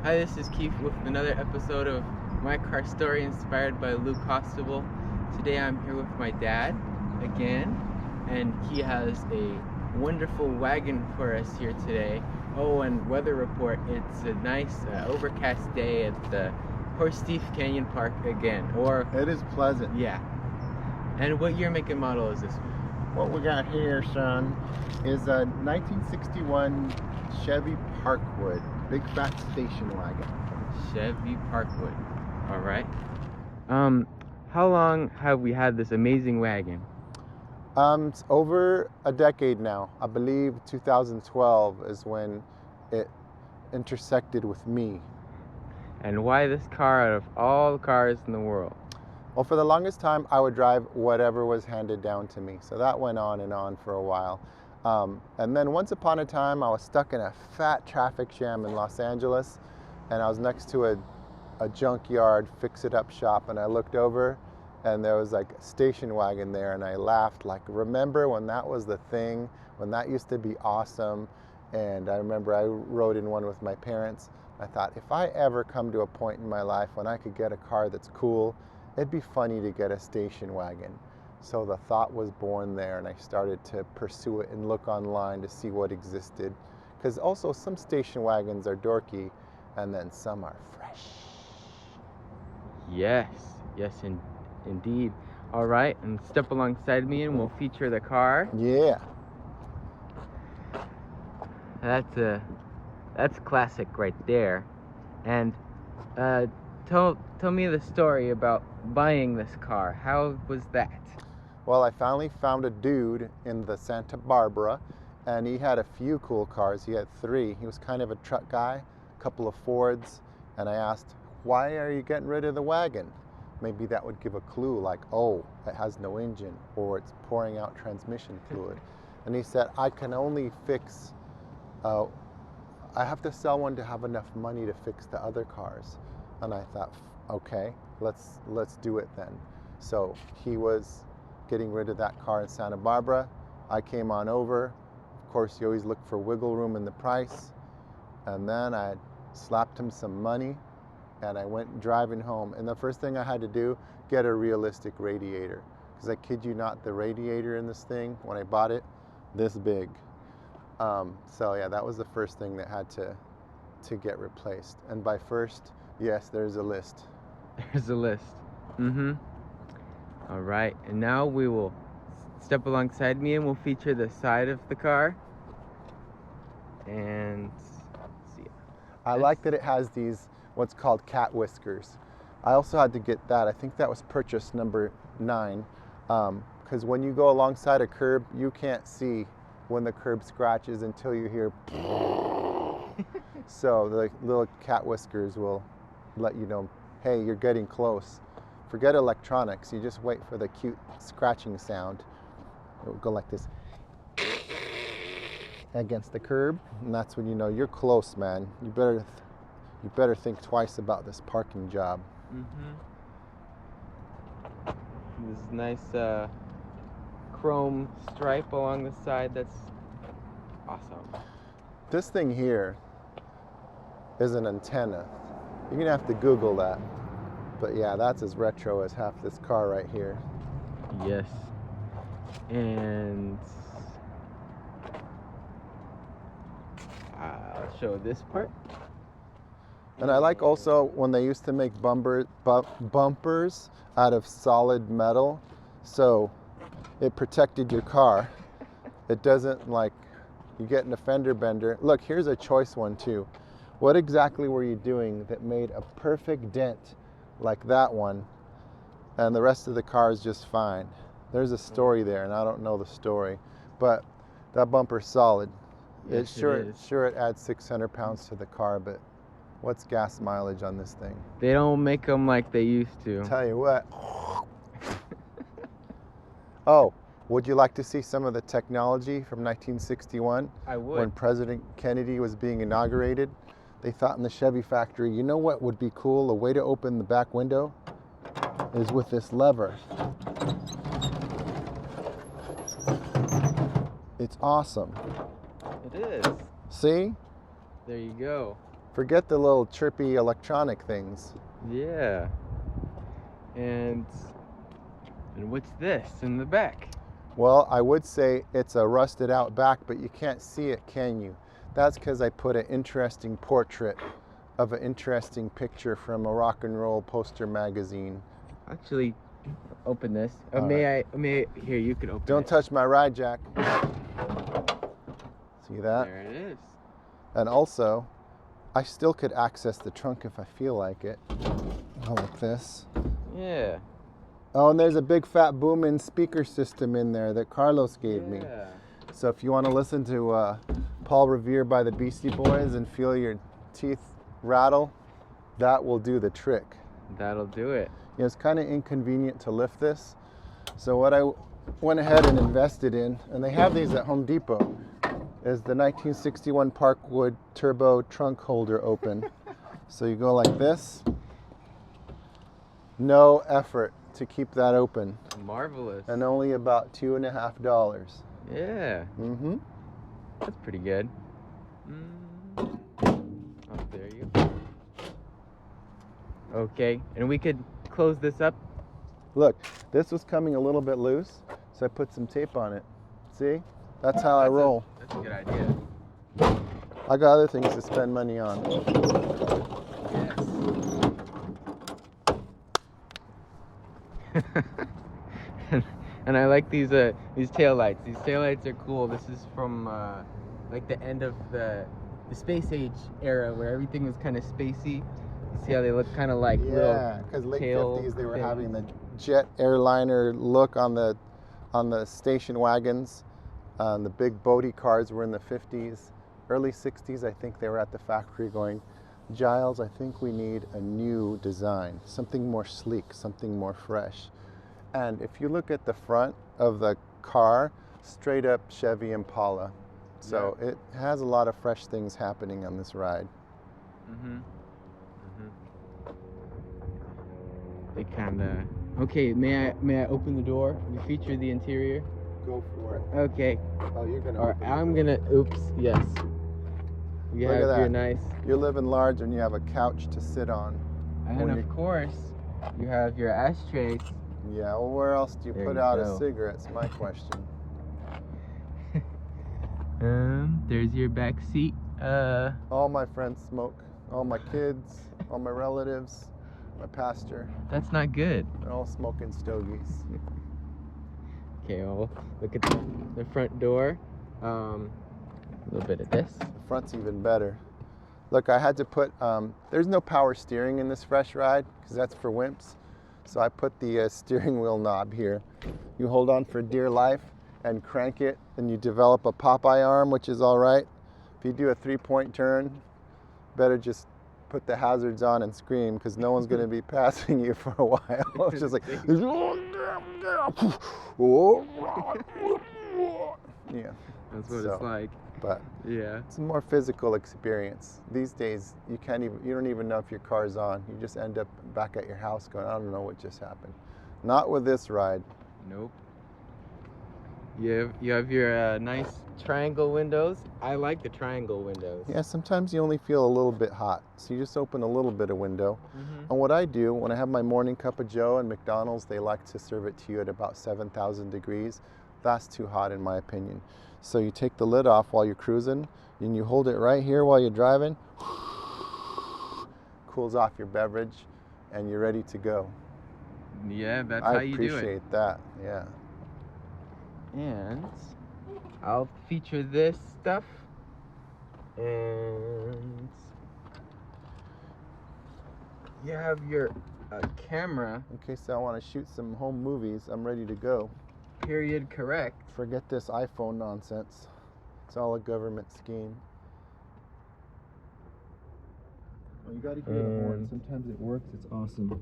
Hi, this is Keith with another episode of My Car Story inspired by Luke Hostable. Today I'm here with my dad again, and he has a wonderful wagon for us here today. Oh, and weather report, it's a nice overcast day at the Horse Thief Canyon Park again. Or it is pleasant. Yeah. And what year, make, and model is this one? What we got here, son, is a 1961 Chevy Parkwood, big fat station wagon. Chevy Parkwood. All right. How long have we had this amazing wagon? It's over a decade now. I believe 2012 is when it intersected with me. And why this car out of all the cars in the world? Well, for the longest time, I would drive whatever was handed down to me. So that went on and on for a while. And then once upon a time, I was stuck in a fat traffic jam in Los Angeles, and I was next to a junkyard fix-it-up shop, and I looked over, and there was like a station wagon there, and I laughed like, remember when that was the thing, when that used to be awesome? And I remember I rode in one with my parents. I thought, if I ever come to a point in my life when I could get a car that's cool, it'd be funny to get a station wagon. So the thought was born there, and I started to pursue it and look online to see what existed. Because also some station wagons are dorky, and then some are fresh. Yes, indeed. All right, and step alongside me and we'll feature the car. Yeah. That's classic right there. And tell me the story about buying this car. How was that? Well, I finally found a dude in the Santa Barbara, and he had a few cool cars. He had 3. He was kind of a truck guy, a couple of Fords, and I asked, why are you getting rid of the wagon? Maybe that would give a clue, like, oh, it has no engine, or it's pouring out transmission fluid. And he said, I can only fix, I have to sell one to have enough money to fix the other cars. And I thought, okay, let's do it then. So he was getting rid of that car in Santa Barbara. I came on over. Of course, you always look for wiggle room in the price. And then I slapped him some money, and I went driving home. And the first thing I had to do, get a realistic radiator. Because I kid you not, the radiator in this thing, when I bought it, this big. So yeah, that was the first thing that had to get replaced. And by first, yes, there's a list. There's a list. Mm-hmm. All right, and now we will step alongside me and we'll feature the side of the car. And let's see. I like that it has these, what's called cat whiskers. I also had to get that. I think that was purchase number 9. Because when you go alongside a curb, you can't see when the curb scratches until you hear So the little cat whiskers will let you know, hey, you're getting close. Forget electronics, you just wait for the cute scratching sound. It will go like this against the curb, and that's when you know you're close, man. You better think twice about this parking job. Mm-hmm. This nice chrome stripe along the side, that's awesome. This thing here is an antenna. You're gonna have to Google that. But yeah, that's as retro as half this car right here. Yes. And I'll show this part. And I like also when they used to make bumpers out of solid metal, so it protected your car. It doesn't, like, you get in a fender bender. Look, here's a choice one too. What exactly were you doing that made a perfect dent like that one, and the rest of the car is just fine? There's a story there, and I don't know the story, but that bumper's solid. Yes, Sure it adds 600 pounds to the car, but what's gas mileage on this thing? They don't make them like they used to. Tell you what. Oh, would you like to see some of the technology from 1961? I would. When President Kennedy was being inaugurated, they thought in the Chevy factory, you know what would be cool? A way to open the back window is with this lever. It's awesome. It is. See? There you go. Forget the little chirpy electronic things. Yeah. And what's this in the back? Well, I would say it's a rusted out back, but you can't see it, can you? That's because I put an interesting portrait of an interesting picture from a rock and roll poster magazine. Actually, open this. Right. Here, you can open it. Don't touch my ride, Jack. See that? There it is. And also, I still could access the trunk if I feel like it. Go like this. Yeah. Oh, and there's a big fat booming speaker system in there that Carlos gave me. So if you want to listen to Paul Revere by the Beastie Boys and feel your teeth rattle, that will do the trick. That'll do it. You know, it's kind of inconvenient to lift this. So what I went ahead and invested in, and they have these at Home Depot, is the 1961 Parkwood turbo trunk holder open. So you go like this. No effort to keep that open. Marvelous. And only about $2.50. Yeah. Mm-hmm. That's pretty good. Oh, there you go. Okay, and we could close this up. Look, this was coming a little bit loose, so I put some tape on it. See? That's how I roll. That's a good idea. I got other things to spend money on. Yes. And I like these taillights. These taillights are cool. This is from like the end of the space age era where everything was kind of spacey. You see how they look kind of like Yeah, because late tail 50s they were things. having the jet airliner look on the station wagons. The big boaty cars were in the 50s. Early 60s, I think they were at the factory going, Giles, I think we need a new design, something more sleek, something more fresh. And if you look at the front of the car, straight up Chevy Impala. So it has a lot of fresh things happening on this ride. Mm-hmm. They kind of... Okay, may I open the door? We feature the interior. Go for it. Okay. Oh, you're gonna. Or I'm gonna. Oops. Yes. You Look have at your that. nice. You're living large and you have a couch to sit on. And of course, you have your ashtrays. Yeah. Well, where else do you There put you out go. a cigarette's my question. There's your back seat. All my friends smoke. All my kids. All my relatives. My pastor. That's not good. They're all smoking stogies. Okay, well, look at the front door. A little bit of this. The front's even better. Look, I had to put, there's no power steering in this fresh ride because that's for wimps. So I put the steering wheel knob here. You hold on for dear life and crank it and you develop a Popeye arm, which is all right. If you do a 3-point turn, better just put the hazards on and scream because no one's going to be passing you for a while. It's just like, yeah. That's what it's like. But Yeah. it's a more physical experience. These days, you don't even know if your car's on. You just end up back at your house going, I don't know what just happened. Not with this ride. Nope. You have your nice triangle windows. I like the triangle windows. Yeah, sometimes you only feel a little bit hot, so you just open a little bit of window. Mm-hmm. And what I do, when I have my morning cup of joe and McDonald's, they like to serve it to you at about 7,000 degrees. That's too hot in my opinion. So you take the lid off while you're cruising, and you hold it right here while you're driving. Cools off your beverage, and you're ready to go. Yeah, that's how you do it. I appreciate that, yeah. And I'll feature this stuff. And you have your camera. In case I want to shoot some home movies, I'm ready to go. Period correct. Forget this iPhone nonsense. It's all a government scheme. Well, you gotta hear the horn. Sometimes it works, it's awesome.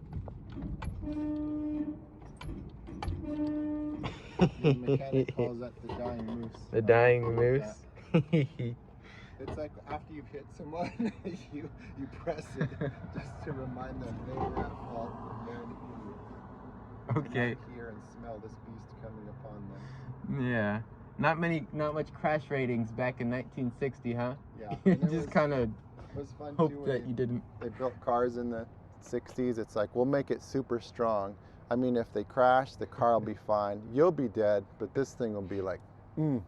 The mechanic calls that the dying moose. The dying moose. It's like after you've hit someone, you press it just to remind them they were at fault. They're an idiot. Okay. Not hear and smell this beast coming upon them. Yeah. Not much crash ratings back in 1960, huh? Yeah. It just kind of was fun hope too. that you didn't. They built cars in the 60s. It's like, we'll make it super strong. I mean, if they crash, the car will be fine. You'll be dead, but this thing will be like,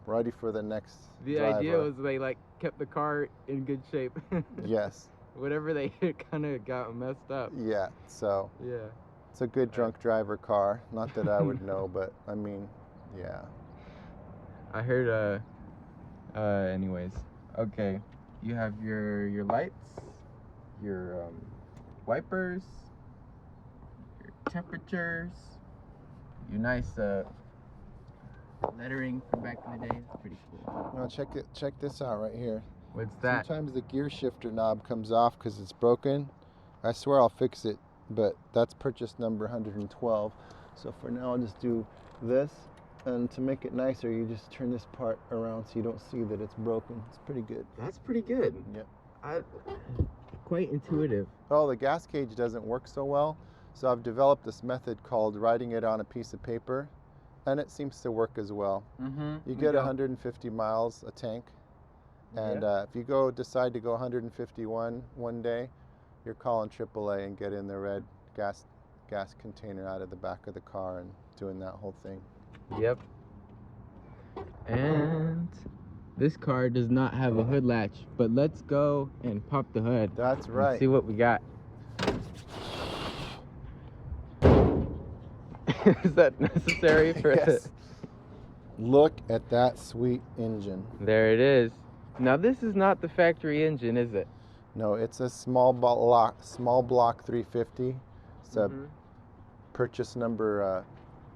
ready for the next The driver. idea was they like kept the car in good shape. Yes. Whatever they hit kind of got messed up. Yeah, so Yeah. it's a good drunk driver car. Not that I would know, but I mean, yeah. I heard, anyways. Okay. You have your lights, your wipers, your temperatures, your nice lettering from back in the day. It's pretty cool. Now check this out right here. What's that? Sometimes the gear shifter knob comes off because it's broken. I swear I'll fix it, but that's purchase number 112. So for now I'll just do this, and to make it nicer you just turn this part around so you don't see that it's broken. It's pretty good. That's pretty good. Yep. Quite intuitive. Oh, the gas gauge doesn't work so well, so I've developed this method called writing it on a piece of paper, and it seems to work as well. You get 150 miles a tank, and if you decide to go 151 one day, you're calling AAA and getting the red gas container out of the back of the car and doing that whole thing. Yep. And this car does not have a hood latch, but let's go and pop the hood. That's right. And see what we got. Is that necessary for Yes. Look at that sweet engine. There it is. Now this is not the factory engine, is it? No, it's a small block 350. It's a purchase number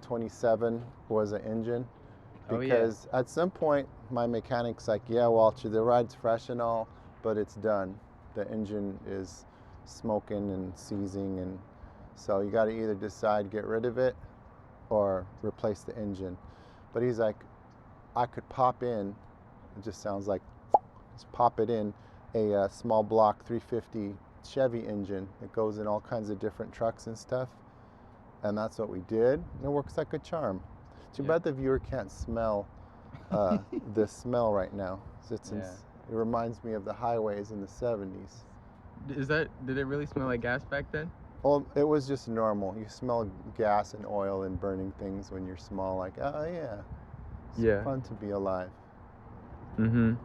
27 was an engine. Because at some point my mechanic's like, yeah, Walter, the ride's fresh and all, but it's done. The engine is smoking and seizing, and so you got to either decide get rid of it or replace the engine. But he's like, I could pop in, it just sounds like, just pop it in a small block 350 Chevy engine that goes in all kinds of different trucks and stuff. And that's what we did. And it works like a charm. Too bad the viewer can't smell the smell right now. It reminds me of the highways in the 70s. Did it really smell like gas back then? Well, it was just normal. You smell gas and oil and burning things when you're small. Like, oh yeah, it's fun to be alive. And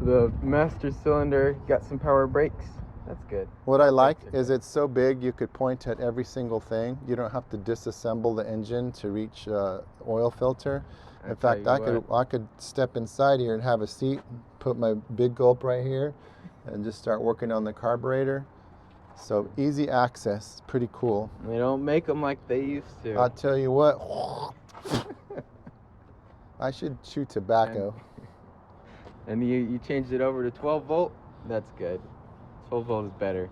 the master cylinder got some power brakes. That's good. What I like is it's so big you could point at every single thing. You don't have to disassemble the engine to reach oil filter. In fact, I could step inside here and have a seat, put my big gulp right here, and just start working on the carburetor. So easy access, pretty cool. They don't make them like they used to. I'll tell you what, I should chew tobacco. And you changed it over to 12 volt? That's good. 12 volt is better.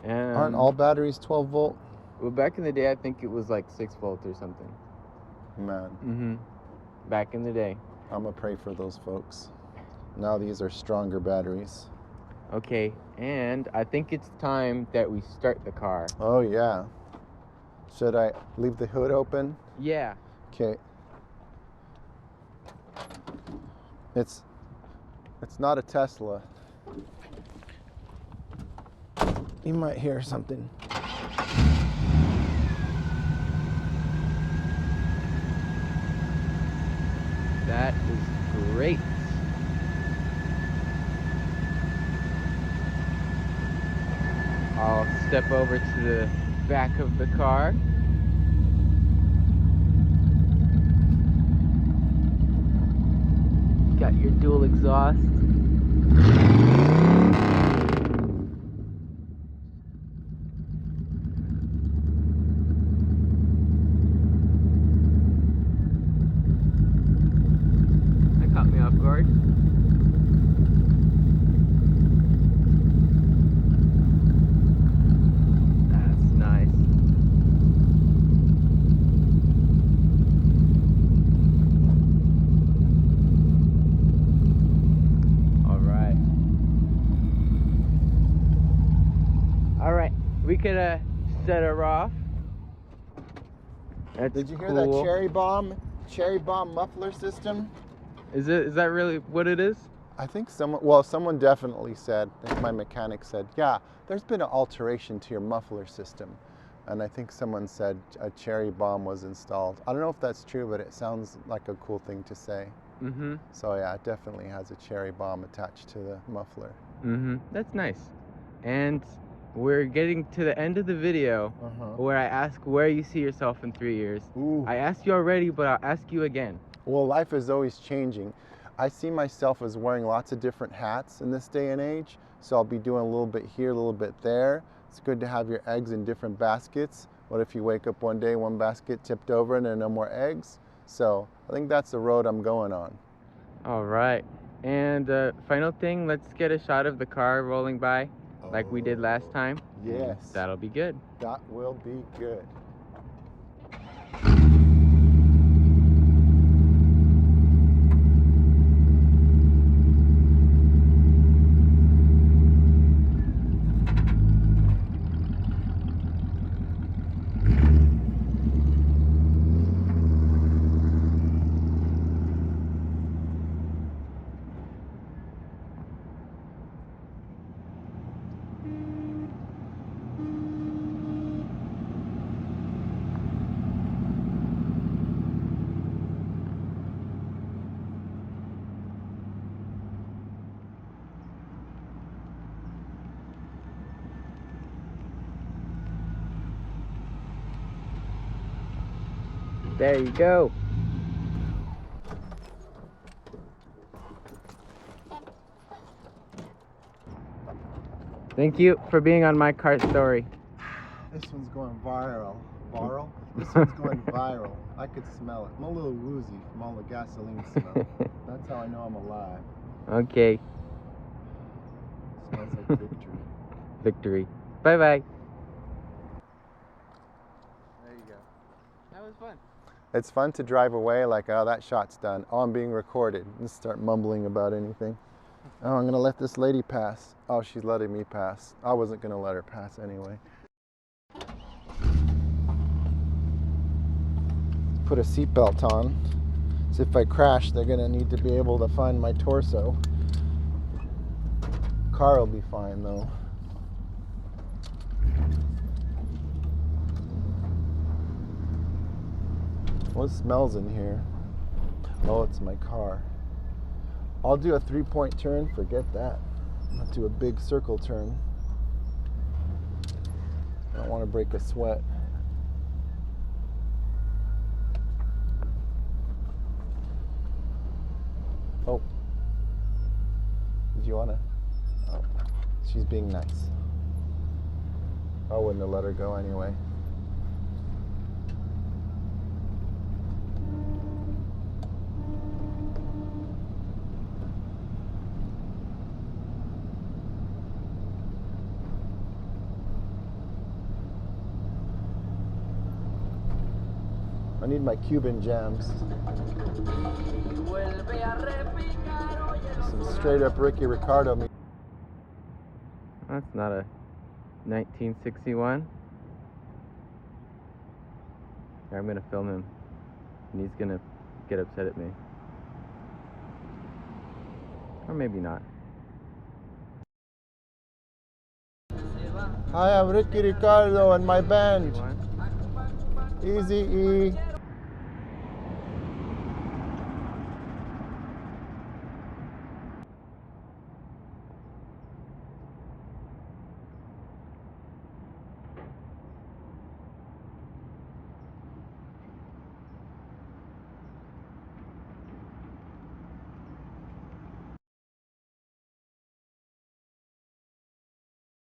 And aren't all batteries 12 volt? Well, back in the day, I think it was like 6 volt or something. Man. Back in the day. I'm gonna pray for those folks. Now these are stronger batteries. Okay, and I think it's time that we start the car. Oh yeah. Should I leave the hood open? Yeah. Okay. It's not a Tesla. You might hear something. That is great. I'll step over to the back of the car. Got your dual exhaust. That caught me off guard. That's nice. All right, we could set her off. That's Did you hear cool. that cherry bomb muffler system? Is that really what it is? I think someone definitely said, I think my mechanic said, yeah, there's been an alteration to your muffler system. And I think someone said a cherry bomb was installed. I don't know if that's true, but it sounds like a cool thing to say. Mm-hmm. So yeah, it definitely has a cherry bomb attached to the muffler. Mm-hmm. That's nice. And we're getting to the end of the video where I ask where you see yourself in 3 years. Ooh. I asked you already, but I'll ask you again. Well, life is always changing. I see myself as wearing lots of different hats in this day and age. So I'll be doing a little bit here, a little bit there. It's good to have your eggs in different baskets. What if you wake up one day, one basket tipped over and there are no more eggs? So I think that's the road I'm going on. All right. And final thing, let's get a shot of the car rolling by like we did last time. Yes. That'll be good. That will be good. There you go. Thank you for being on my car story. This one's going viral. Viral? This one's going viral. I could smell it. I'm a little woozy from all the gasoline smell. That's how I know I'm alive. Okay. Smells like victory. Victory. Bye-bye. There you go. That was fun. It's fun to drive away like, oh, that shot's done. Oh, I'm being recorded. And start mumbling about anything. Oh, I'm going to let this lady pass. Oh, she's letting me pass. I wasn't going to let her pass anyway. Put a seatbelt on. So if I crash, they're going to need to be able to find my torso. Car will be fine, though. What smells in here? Oh, it's my car. I'll do a 3-point turn, forget that. I'll do a big circle turn. I don't want to break a sweat. Oh. Did you want to? Oh. She's being nice. I wouldn't have let her go anyway. I need my Cuban jams. Some straight up Ricky Ricardo. That's not a 1961. Here, I'm gonna film him, and he's gonna get upset at me. Or maybe not. Hi, I'm Ricky Ricardo and my band. Easy E.